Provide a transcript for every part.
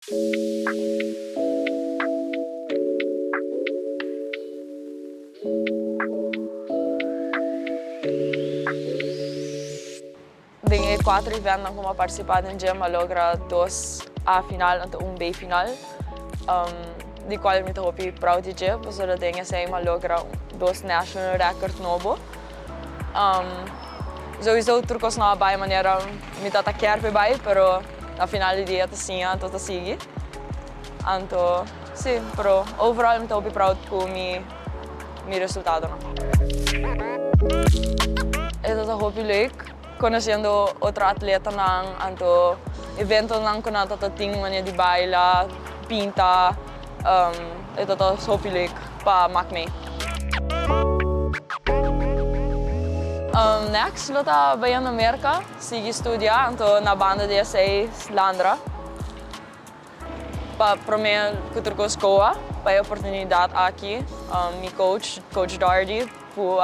Dengue 4 eventos como participado em dia, mas logra 2 A final e 1 B final. De qual me hopi proud de dia, porque eu tenho sei mas logra 2 national record novo. Sowieso trucos na bai maneira me tá taquear pe bai, pero na final do dia tá sim, então tá sigue. Então, sim, pero overall me tá hopi proud com mi resultado, não. Eu tá hopi leuk. Conhecendo outro atleta nang anto evento nang kuna tatating mania di baila pinta ito to sopilik pa makme. Next lota bayan Amerika sige studia anto na banda de 6 Landra pa prome kuturko skoa pa oportunidade aqui mi coach Dardy pu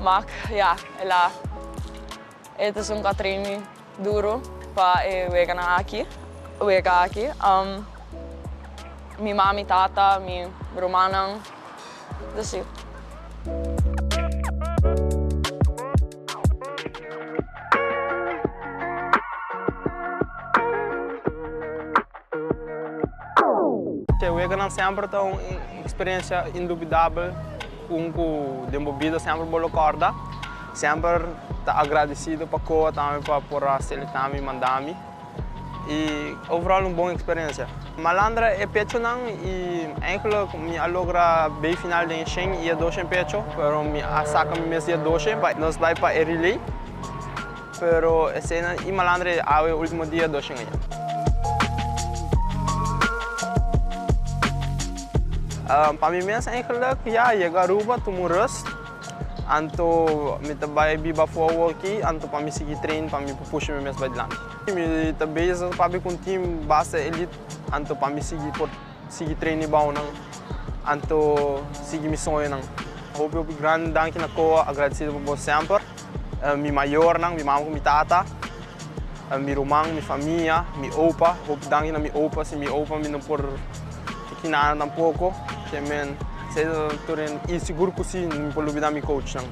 mak ja ela ito sung ka-training duro pa Weganan aqui. Mi mami, tata, mi romanang, that's it. Weganan sempre tem uma experiência indubitável, com vida sempre boa corda, sempre tá agradecido para coa também para por aceitar me mandar me e overall uma boa experiência. Malandra é pecho não e eigenlijk me alogra bem final de encheng e dois em pecho, pero me saca me mesia dois, nós vai para relay, pero a cena e malandra é o último dia dois em para mim mesmo eigenlijk ja chega Aruba tumurus anto me trabalha biba forward aqui anto para me seguir treino para me puxar me mesmo adiante me também para com time base elite anto para me seguir treino bom não anto seguir missão não houve grande dank na coa agradecido por sempre mi maior não mi mama com mi tata mi romang mi família mi opa houve dank na mi opa se mi opa me não por aqui nada tampouco também seja turun inseguro que sim não pode olvidar mi coach não